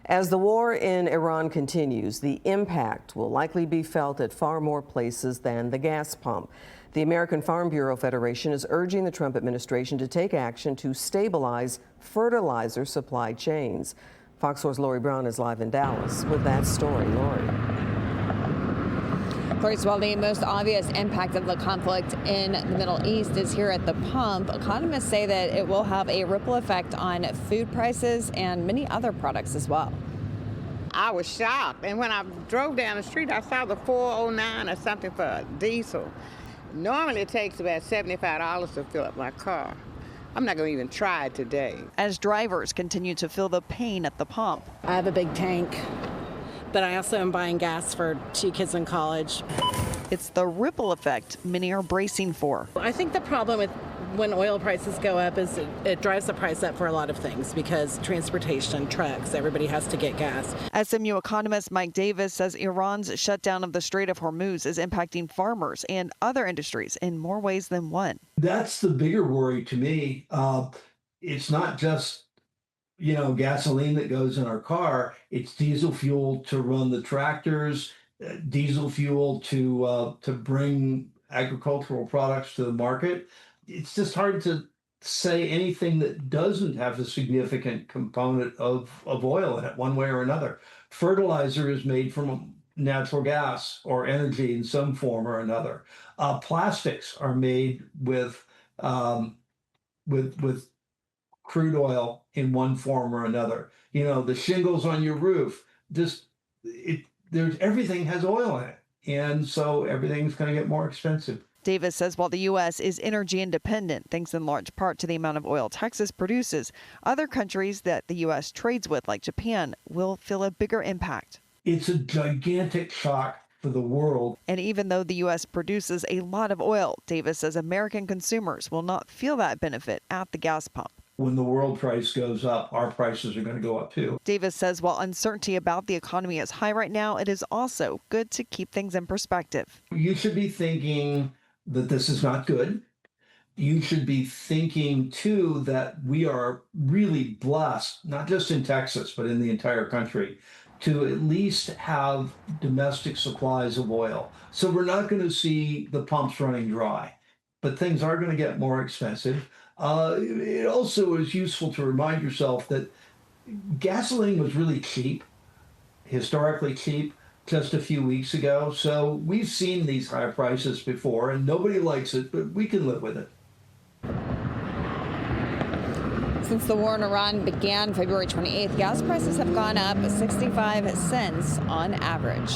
As the war in Iran continues, the impact will likely be felt at far more places than the gas pump. The American Farm Bureau Federation is urging the Trump administration to take action to stabilize fertilizer supply chains. Fox 4's Lori Brown is live in Dallas with that story. Lori. First of all, the most obvious impact of the conflict in the Middle East is here at the pump. Economists say that it will have a ripple effect on food prices and many other products as well. I was shocked, and when I drove down the street, I saw the 409 or something for diesel. Normally it takes about $75 to fill up my car. I'm not going to even try it today. As drivers continue to feel the pain at the pump. I have a big tank, but I also am buying gas for 2 kids in college. It's the ripple effect many are bracing for. I think the problem with when oil prices go up is it drives the price up for a lot of things because transportation, trucks, everybody has to get gas. SMU economist Mike Davis says Iran's shutdown of the Strait of Hormuz is impacting farmers and other industries in more ways than one. That's the bigger worry to me. It's not just gasoline that goes in our car. It's diesel fuel to run the tractors, diesel fuel to bring agricultural products to the market. It's just hard to say anything that doesn't have a significant component of oil in it, one way or another. Fertilizer is made from natural gas or energy in some form or another. Plastics are made with crude oil in one form or another. The shingles on your roof, everything has oil in it. And so everything's going to get more expensive. Davis says while the U.S. is energy independent, thanks in large part to the amount of oil Texas produces, other countries that the U.S. trades with, like Japan, will feel a bigger impact. It's a gigantic shock for the world. And even though the U.S. produces a lot of oil, Davis says American consumers will not feel that benefit at the gas pump. When the world price goes up, our prices are going to go up too. Davis says while uncertainty about the economy is high right now, it is also good to keep things in perspective. You should be thinking that this is not good. You should be thinking too that we are really blessed, not just in Texas, but in the entire country, to at least have domestic supplies of oil. So we're not going to see the pumps running dry, but things are going to get more expensive. It also is useful to remind yourself that gasoline was really cheap, historically cheap, just a few weeks ago. So we've seen these high prices before and nobody likes it, but we can live with it. Since the war in Iran began February 28th, gas prices have gone up 65 cents on average.